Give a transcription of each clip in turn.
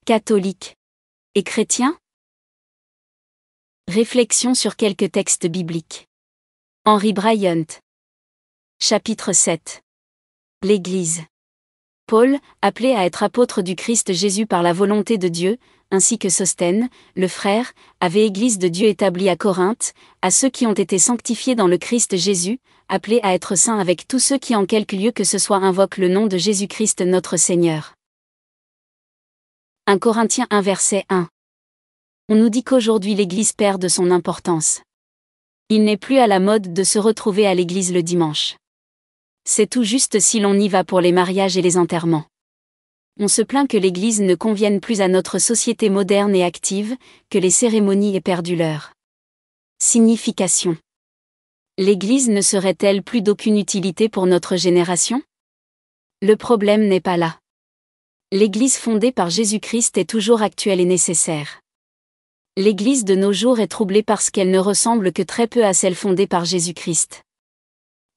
catholiques et chrétiens? Réflexion sur quelques textes bibliques. Henry Bryant. Chapitre 7. L'Église. Paul, appelé à être apôtre du Christ Jésus par la volonté de Dieu, ainsi que Sosthène, le frère, avait Église de Dieu établie à Corinthe, à ceux qui ont été sanctifiés dans le Christ Jésus, appelés à être saints avec tous ceux qui en quelque lieu que ce soit invoquent le nom de Jésus-Christ notre Seigneur. 1 Corinthiens 1 verset 1. On nous dit qu'aujourd'hui l'Église perd de son importance. Il n'est plus à la mode de se retrouver à l'Église le dimanche. C'est tout juste si l'on y va pour les mariages et les enterrements. On se plaint que l'Église ne convienne plus à notre société moderne et active, que les cérémonies aient perdu leur signification. L'Église ne serait-elle plus d'aucune utilité pour notre génération? Le problème n'est pas là. L'Église fondée par Jésus-Christ est toujours actuelle et nécessaire. L'Église de nos jours est troublée parce qu'elle ne ressemble que très peu à celle fondée par Jésus-Christ.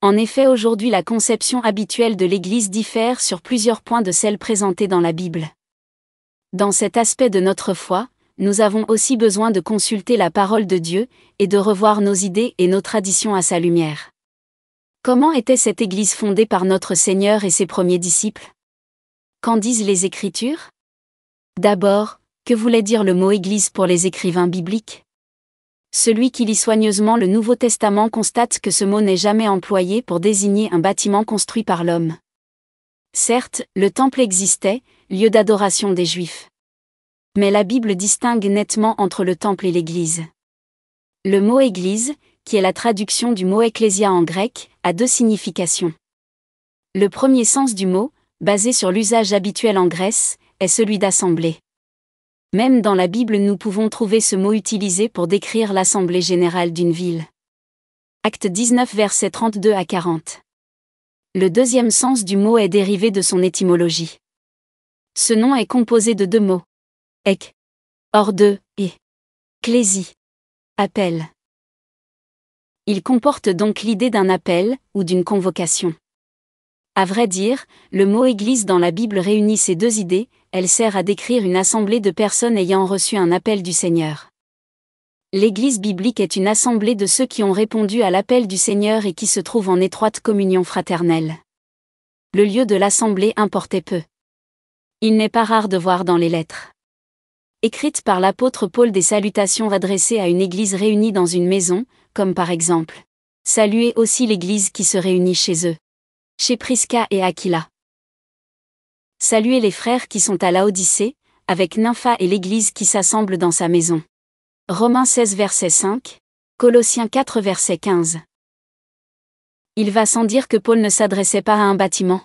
En effet, aujourd'hui la conception habituelle de l'Église diffère sur plusieurs points de celle présentée dans la Bible. Dans cet aspect de notre foi, nous avons aussi besoin de consulter la parole de Dieu, et de revoir nos idées et nos traditions à sa lumière. Comment était cette Église fondée par notre Seigneur et ses premiers disciples? Qu'en disent les Écritures? D'abord, que voulait dire le mot Église pour les écrivains bibliques? Celui qui lit soigneusement le Nouveau Testament constate que ce mot n'est jamais employé pour désigner un bâtiment construit par l'homme. Certes, le temple existait, lieu d'adoration des Juifs. Mais la Bible distingue nettement entre le temple et l'Église. Le mot Église, qui est la traduction du mot ecclésia en grec, a deux significations. Le premier sens du mot, basé sur l'usage habituel en Grèce, est celui d'assemblée. Même dans la Bible nous pouvons trouver ce mot utilisé pour décrire l'assemblée générale d'une ville. Actes 19 versets 32 à 40. Le deuxième sens du mot est dérivé de son étymologie. Ce nom est composé de deux mots. Ek, hors de, et clésie, appel. Il comporte donc l'idée d'un appel, ou d'une convocation. À vrai dire, le mot Église dans la Bible réunit ces deux idées, elle sert à décrire une assemblée de personnes ayant reçu un appel du Seigneur. L'Église biblique est une assemblée de ceux qui ont répondu à l'appel du Seigneur et qui se trouvent en étroite communion fraternelle. Le lieu de l'assemblée importait peu. Il n'est pas rare de voir dans les lettres écrites par l'apôtre Paul des salutations adressées à une église réunie dans une maison, comme par exemple « Saluez aussi l'église qui se réunit chez eux » chez Prisca et Aquila. Saluez les frères qui sont à Laodicée, avec Nympha et l'église qui s'assemble dans sa maison. Romains 16 verset 5, Colossiens 4 verset 15. Il va sans dire que Paul ne s'adressait pas à un bâtiment.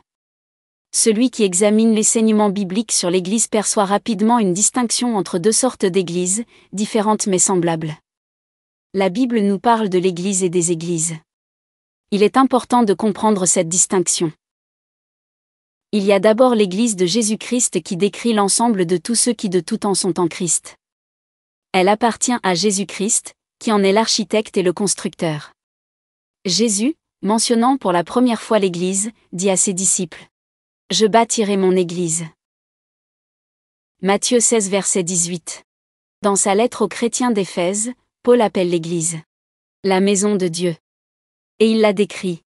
Celui qui examine l'enseignement biblique sur l'Église perçoit rapidement une distinction entre deux sortes d'églises, différentes mais semblables. La Bible nous parle de l'Église et des églises. Il est important de comprendre cette distinction. Il y a d'abord l'Église de Jésus-Christ qui décrit l'ensemble de tous ceux qui de tout temps sont en Christ. Elle appartient à Jésus-Christ, qui en est l'architecte et le constructeur. Jésus, mentionnant pour la première fois l'Église, dit à ses disciples : « Je bâtirai mon Église. » Matthieu 16 verset 18. Dans sa lettre aux chrétiens d'Éphèse, Paul appelle l'Église la maison de Dieu. Et il la décrit.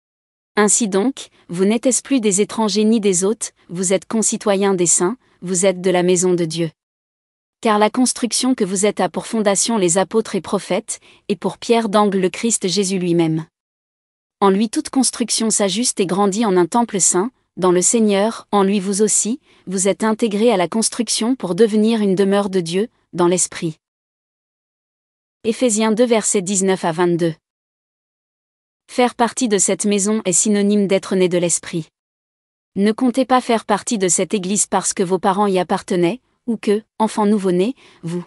Ainsi donc, vous n'êtes plus des étrangers ni des hôtes, vous êtes concitoyens des saints, vous êtes de la maison de Dieu. Car la construction que vous êtes a pour fondation les apôtres et prophètes, et pour pierre d'angle le Christ Jésus lui-même. En lui toute construction s'ajuste et grandit en un temple saint, dans le Seigneur, en lui vous aussi, vous êtes intégrés à la construction pour devenir une demeure de Dieu, dans l'Esprit. Éphésiens 2 versets 19 à 22. Faire partie de cette maison est synonyme d'être né de l'Esprit. Ne comptez pas faire partie de cette Église parce que vos parents y appartenaient, ou que, enfant nouveau-né, vous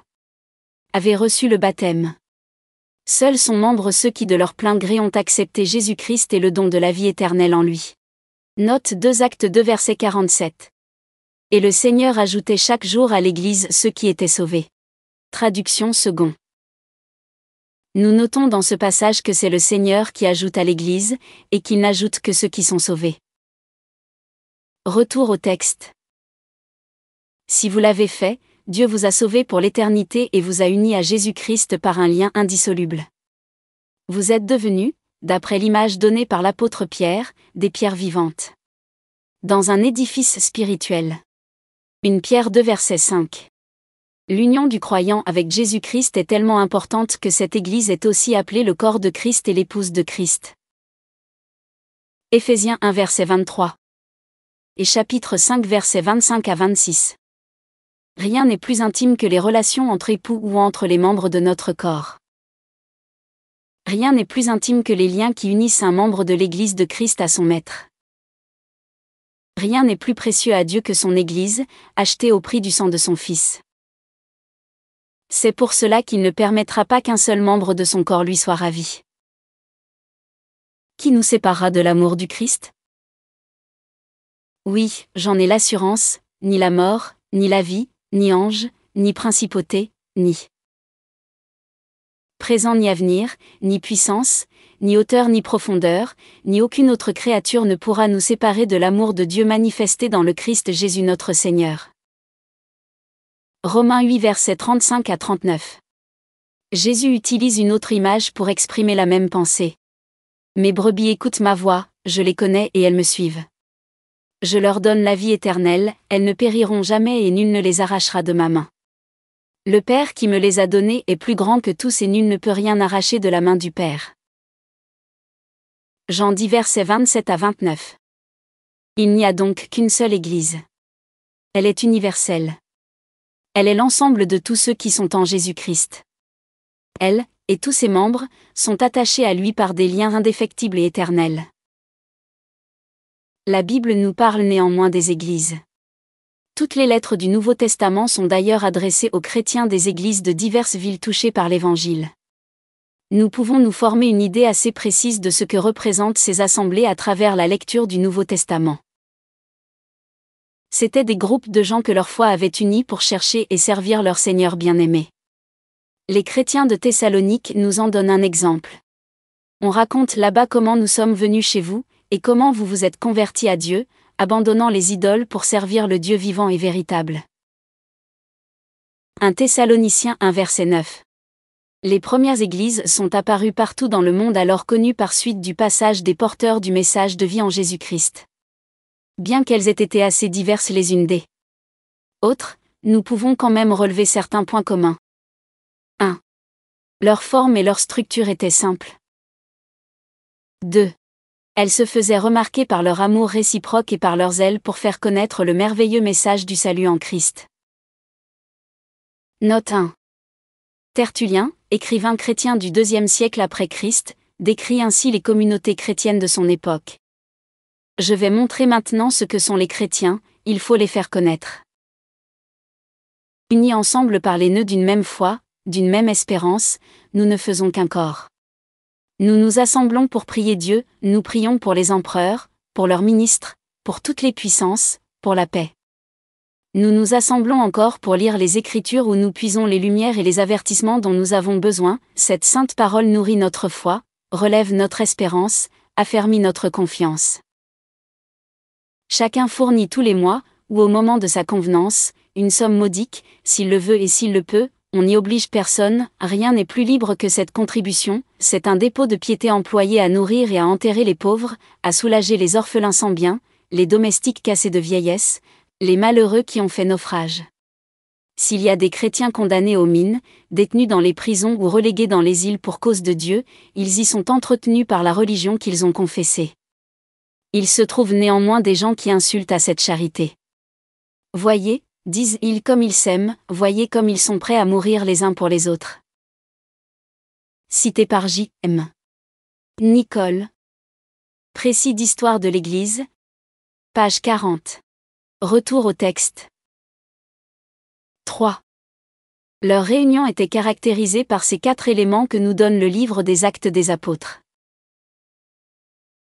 avez reçu le baptême. Seuls sont membres ceux qui de leur plein gré ont accepté Jésus-Christ et le don de la vie éternelle en lui. Note 2 Actes 2 verset 47. Et le Seigneur ajoutait chaque jour à l'Église ceux qui étaient sauvés. Traduction second. Nous notons dans ce passage que c'est le Seigneur qui ajoute à l'Église, et qu'il n'ajoute que ceux qui sont sauvés. Retour au texte. Si vous l'avez fait, Dieu vous a sauvé pour l'éternité et vous a unis à Jésus-Christ par un lien indissoluble. Vous êtes devenus, d'après l'image donnée par l'apôtre Pierre, des pierres vivantes. Dans un édifice spirituel. 1 Pierre 2 verset 5. L'union du croyant avec Jésus-Christ est tellement importante que cette Église est aussi appelée le corps de Christ et l'épouse de Christ. Éphésiens 1 verset 23. Et chapitre 5 versets 25 à 26. Rien n'est plus intime que les relations entre époux ou entre les membres de notre corps. Rien n'est plus intime que les liens qui unissent un membre de l'Église de Christ à son Maître. Rien n'est plus précieux à Dieu que son Église, achetée au prix du sang de son Fils. C'est pour cela qu'il ne permettra pas qu'un seul membre de son corps lui soit ravi. Qui nous séparera de l'amour du Christ ? Oui, j'en ai l'assurance, ni la mort, ni la vie, ni ange, ni principauté, ni présent ni avenir, ni puissance, ni hauteur ni profondeur, ni aucune autre créature ne pourra nous séparer de l'amour de Dieu manifesté dans le Christ Jésus notre Seigneur. Romains 8 versets 35 à 39. Jésus utilise une autre image pour exprimer la même pensée. Mes brebis écoutent ma voix, je les connais et elles me suivent. Je leur donne la vie éternelle, elles ne périront jamais et nul ne les arrachera de ma main. Le Père qui me les a donnés est plus grand que tous et nul ne peut rien arracher de la main du Père. Jean 10 versets 27 à 29. Il n'y a donc qu'une seule Église. Elle est universelle. Elle est l'ensemble de tous ceux qui sont en Jésus-Christ. Elle, et tous ses membres, sont attachés à lui par des liens indéfectibles et éternels. La Bible nous parle néanmoins des églises. Toutes les lettres du Nouveau Testament sont d'ailleurs adressées aux chrétiens des églises de diverses villes touchées par l'Évangile. Nous pouvons nous former une idée assez précise de ce que représentent ces assemblées à travers la lecture du Nouveau Testament. C'étaient des groupes de gens que leur foi avait unis pour chercher et servir leur Seigneur bien-aimé. Les chrétiens de Thessalonique nous en donnent un exemple. On raconte là-bas comment nous sommes venus chez vous, et comment vous vous êtes convertis à Dieu, abandonnant les idoles pour servir le Dieu vivant et véritable. 1 Thessaloniciens 1 verset 9. Les premières églises sont apparues partout dans le monde alors connues par suite du passage des porteurs du message de vie en Jésus-Christ. Bien qu'elles aient été assez diverses les unes des autres, nous pouvons quand même relever certains points communs. 1. Leur forme et leur structure étaient simples. 2. Elles se faisaient remarquer par leur amour réciproque et par leur zèle pour faire connaître le merveilleux message du salut en Christ. Note 1. Tertullien, écrivain chrétien du IIe siècle après Christ, décrit ainsi les communautés chrétiennes de son époque. Je vais montrer maintenant ce que sont les chrétiens, il faut les faire connaître. Unis ensemble par les nœuds d'une même foi, d'une même espérance, nous ne faisons qu'un corps. Nous nous assemblons pour prier Dieu, nous prions pour les empereurs, pour leurs ministres, pour toutes les puissances, pour la paix. Nous nous assemblons encore pour lire les Écritures où nous puisons les lumières et les avertissements dont nous avons besoin. Cette sainte parole nourrit notre foi, relève notre espérance, affermit notre confiance. Chacun fournit tous les mois, ou au moment de sa convenance, une somme modique, s'il le veut et s'il le peut. On n'y oblige personne, rien n'est plus libre que cette contribution, c'est un dépôt de piété employé à nourrir et à enterrer les pauvres, à soulager les orphelins sans bien, les domestiques cassés de vieillesse, les malheureux qui ont fait naufrage. S'il y a des chrétiens condamnés aux mines, détenus dans les prisons ou relégués dans les îles pour cause de Dieu, ils y sont entretenus par la religion qu'ils ont confessée. Il se trouve néanmoins des gens qui insultent à cette charité. Voyez, disent-ils comme ils s'aiment, voyez comme ils sont prêts à mourir les uns pour les autres. Cité par J.M. Nicole. Précis d'histoire de l'Église. Page 40. Retour au texte. 3. Leur réunion était caractérisée par ces 4 éléments que nous donne le livre des Actes des Apôtres.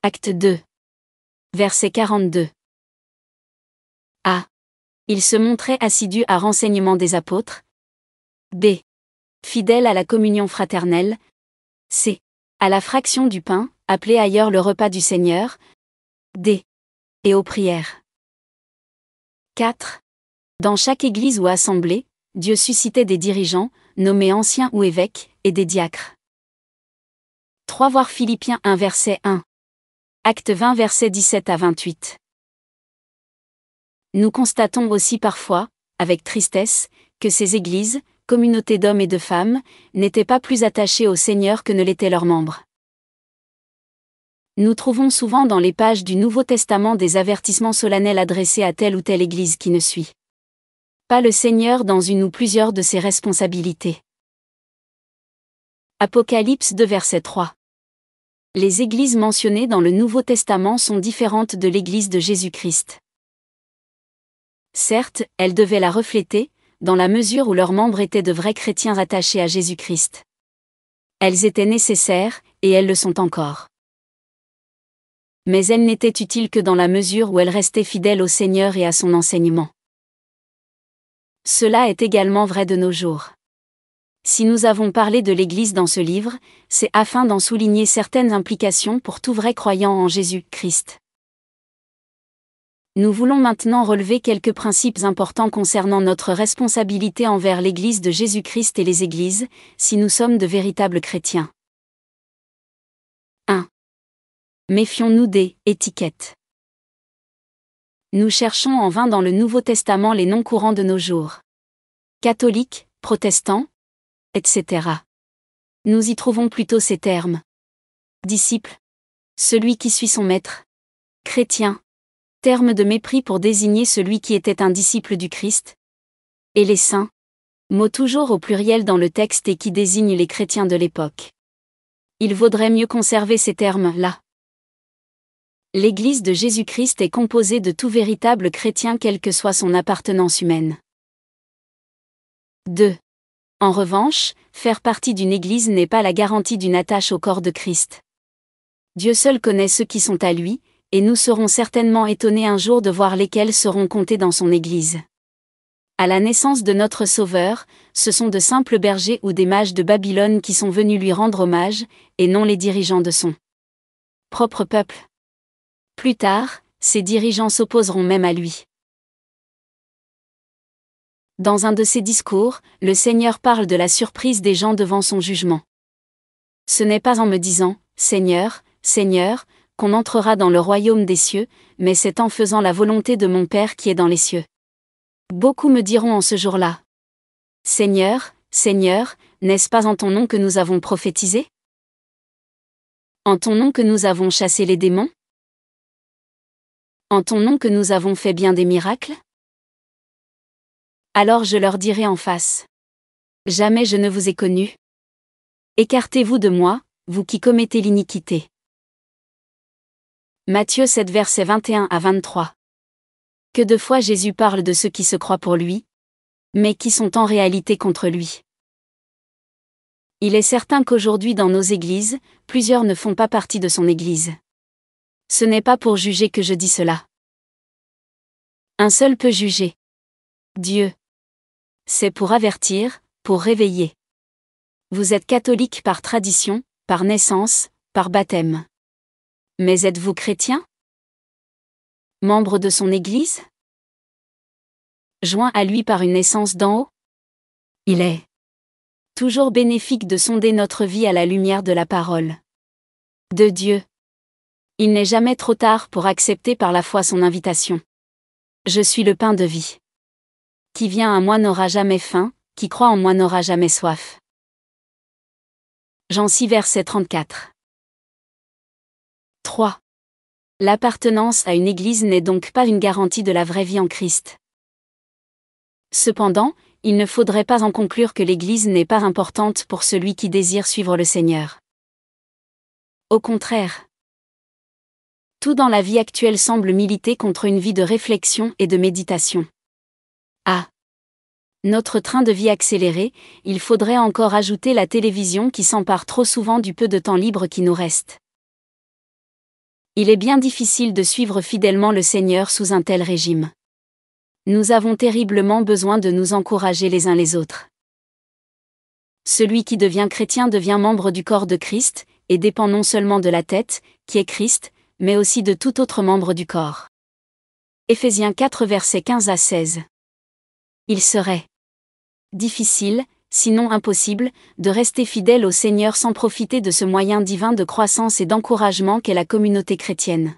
Acte 2. Verset 42. A. Ils se montraient assidus à renseignement des apôtres. B. Fidèles à la communion fraternelle. C. À la fraction du pain, appelé ailleurs le repas du Seigneur. D. Et aux prières. 4. Dans chaque église ou assemblée, Dieu suscitait des dirigeants, nommés anciens ou évêques, et des diacres. 3 voir Philippiens 1 verset 1. Acte 20 verset 17 à 28. Nous constatons aussi parfois, avec tristesse, que ces églises, communautés d'hommes et de femmes, n'étaient pas plus attachées au Seigneur que ne l'étaient leurs membres. Nous trouvons souvent dans les pages du Nouveau Testament des avertissements solennels adressés à telle ou telle église qui ne suit pas le Seigneur dans une ou plusieurs de ses responsabilités. Apocalypse 2 verset 3. Les églises mentionnées dans le Nouveau Testament sont différentes de l'église de Jésus-Christ. Certes, elles devaient la refléter, dans la mesure où leurs membres étaient de vrais chrétiens attachés à Jésus-Christ. Elles étaient nécessaires, et elles le sont encore. Mais elles n'étaient utiles que dans la mesure où elles restaient fidèles au Seigneur et à son enseignement. Cela est également vrai de nos jours. Si nous avons parlé de l'Église dans ce livre, c'est afin d'en souligner certaines implications pour tout vrai croyant en Jésus-Christ. Nous voulons maintenant relever quelques principes importants concernant notre responsabilité envers l'Église de Jésus-Christ et les Églises, si nous sommes de véritables chrétiens. 1. Méfions-nous des étiquettes. Nous cherchons en vain dans le Nouveau Testament les noms courants de nos jours. Catholiques, protestants, etc. Nous y trouvons plutôt ces termes. Disciple, celui qui suit son maître. Chrétien, terme de mépris pour désigner celui qui était un disciple du Christ. Et les saints, mot toujours au pluriel dans le texte et qui désigne les chrétiens de l'époque. Il vaudrait mieux conserver ces termes-là. L'Église de Jésus-Christ est composée de tout véritable chrétien quelle que soit son appartenance humaine. 2. En revanche, faire partie d'une Église n'est pas la garantie d'une attache au corps de Christ. Dieu seul connaît ceux qui sont à lui, et nous serons certainement étonnés un jour de voir lesquels seront comptés dans son Église. À la naissance de notre Sauveur, ce sont de simples bergers ou des mages de Babylone qui sont venus lui rendre hommage, et non les dirigeants de son propre peuple. Plus tard, ces dirigeants s'opposeront même à lui. Dans un de ses discours, le Seigneur parle de la surprise des gens devant son jugement. Ce n'est pas en me disant « Seigneur, Seigneur », qu'on entrera dans le royaume des cieux, mais c'est en faisant la volonté de mon Père qui est dans les cieux. Beaucoup me diront en ce jour-là « Seigneur, Seigneur, n'est-ce pas en ton nom que nous avons prophétisé? En ton nom que nous avons chassé les démons? En ton nom que nous avons fait bien des miracles? » Alors je leur dirai en face. Jamais je ne vous ai connu. Écartez-vous de moi, vous qui commettez l'iniquité. Matthieu 7 versets 21 à 23. Que de fois Jésus parle de ceux qui se croient pour lui, mais qui sont en réalité contre lui. Il est certain qu'aujourd'hui dans nos églises, plusieurs ne font pas partie de son église. Ce n'est pas pour juger que je dis cela. Un seul peut juger. Dieu. C'est pour avertir, pour réveiller. Vous êtes catholique par tradition, par naissance, par baptême. Mais êtes-vous chrétien? Membre de son Église? Joint à lui par une naissance d'en haut? Il est toujours bénéfique de sonder notre vie à la lumière de la parole de Dieu. Il n'est jamais trop tard pour accepter par la foi son invitation. Je suis le pain de vie. Qui vient à moi n'aura jamais faim, qui croit en moi n'aura jamais soif. Jean 6 verset 34. 3. L'appartenance à une église n'est donc pas une garantie de la vraie vie en Christ. Cependant, il ne faudrait pas en conclure que l'église n'est pas importante pour celui qui désire suivre le Seigneur. Au contraire. Tout dans la vie actuelle semble militer contre une vie de réflexion et de méditation. À notre train de vie accéléré, il faudrait encore ajouter la télévision qui s'empare trop souvent du peu de temps libre qui nous reste. Il est bien difficile de suivre fidèlement le Seigneur sous un tel régime. Nous avons terriblement besoin de nous encourager les uns les autres. Celui qui devient chrétien devient membre du corps de Christ, et dépend non seulement de la tête, qui est Christ, mais aussi de tout autre membre du corps. Éphésiens 4 versets 15 à 16. Il serait difficile, sinon impossible, de rester fidèle au Seigneur sans profiter de ce moyen divin de croissance et d'encouragement qu'est la communauté chrétienne.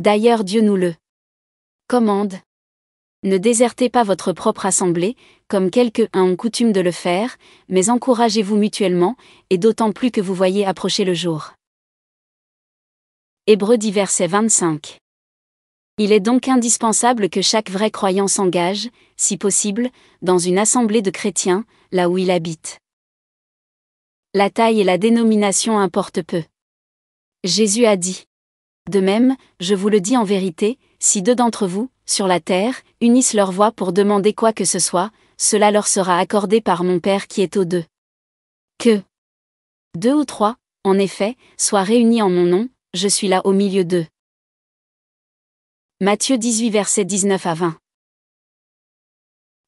D'ailleurs Dieu nous le commande. Ne désertez pas votre propre assemblée, comme quelques-uns ont coutume de le faire, mais encouragez-vous mutuellement, et d'autant plus que vous voyez approcher le jour. Hébreux 10 verset 25. Il est donc indispensable que chaque vrai croyant s'engage, si possible, dans une assemblée de chrétiens, là où il habite. La taille et la dénomination importent peu. Jésus a dit. De même, je vous le dis en vérité, si deux d'entre vous, sur la terre, unissent leur voix pour demander quoi que ce soit, cela leur sera accordé par mon Père qui est aux deux. Que deux ou trois, en effet, soient réunis en mon nom, je suis là au milieu d'eux. Matthieu 18 versets 19 à 20.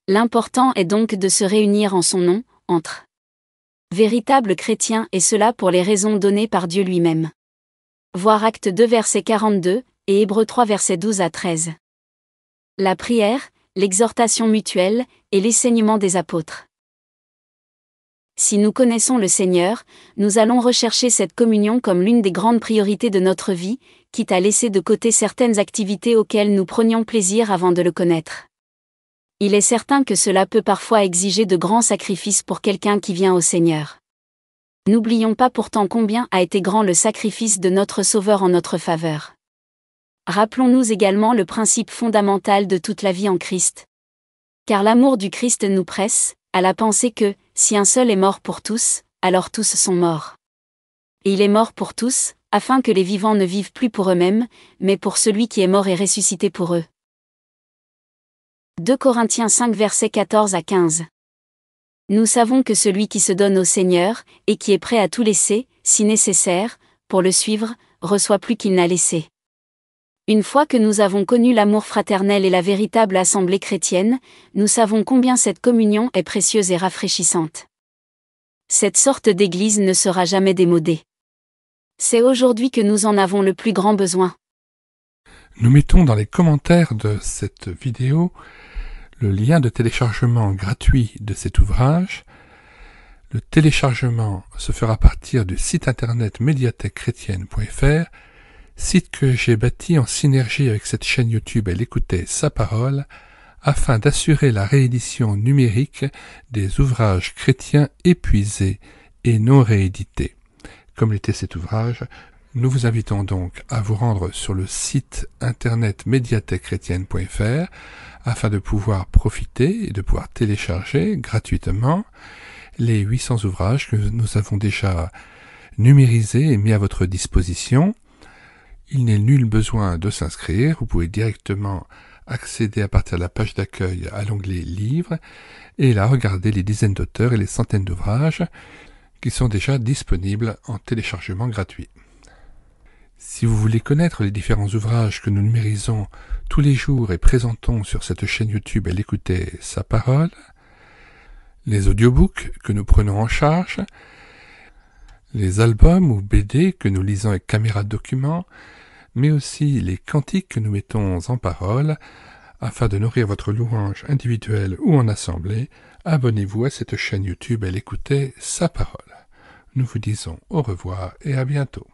L'important est donc de se réunir en son nom, entre véritables chrétiens et cela pour les raisons données par Dieu lui-même. Voir Actes 2 verset 42, et Hébreux 3 verset 12 à 13. La prière, l'exhortation mutuelle, et l'enseignement des apôtres. Si nous connaissons le Seigneur, nous allons rechercher cette communion comme l'une des grandes priorités de notre vie, quitte à laisser de côté certaines activités auxquelles nous prenions plaisir avant de le connaître. Il est certain que cela peut parfois exiger de grands sacrifices pour quelqu'un qui vient au Seigneur. N'oublions pas pourtant combien a été grand le sacrifice de notre Sauveur en notre faveur. Rappelons-nous également le principe fondamental de toute la vie en Christ. Car l'amour du Christ nous presse, à la pensée que, si un seul est mort pour tous, alors tous sont morts. Et il est mort pour tous, afin que les vivants ne vivent plus pour eux-mêmes, mais pour celui qui est mort et ressuscité pour eux. 2 Corinthiens 5 versets 14 à 15. Nous savons que celui qui se donne au Seigneur, et qui est prêt à tout laisser, si nécessaire, pour le suivre, reçoit plus qu'il n'a laissé. Une fois que nous avons connu l'amour fraternel et la véritable assemblée chrétienne, nous savons combien cette communion est précieuse et rafraîchissante. Cette sorte d'église ne sera jamais démodée. C'est aujourd'hui que nous en avons le plus grand besoin. Nous mettons dans les commentaires de cette vidéo le lien de téléchargement gratuit de cet ouvrage. Le téléchargement se fera à partir du site internet médiathèquechrétienne.fr, site que j'ai bâti en synergie avec cette chaîne YouTube Elle écoutait sa parole, afin d'assurer la réédition numérique des ouvrages chrétiens épuisés et non réédités. Comme l'était cet ouvrage, nous vous invitons donc à vous rendre sur le site internet médiathèquechrétienne.fr afin de pouvoir profiter et de pouvoir télécharger gratuitement les 800 ouvrages que nous avons déjà numérisés et mis à votre disposition. Il n'est nul besoin de s'inscrire, vous pouvez directement accéder à partir de la page d'accueil à l'onglet Livres et là regarder les dizaines d'auteurs et les centaines d'ouvrages qui sont déjà disponibles en téléchargement gratuit. Si vous voulez connaître les différents ouvrages que nous numérisons tous les jours et présentons sur cette chaîne YouTube Elle écoutait sa parole, les audiobooks que nous prenons en charge, les albums ou BD que nous lisons avec caméra de document, mais aussi les cantiques que nous mettons en parole, afin de nourrir votre louange individuelle ou en assemblée, abonnez-vous à cette chaîne YouTube Elle écoutait sa parole. Nous vous disons au revoir et à bientôt.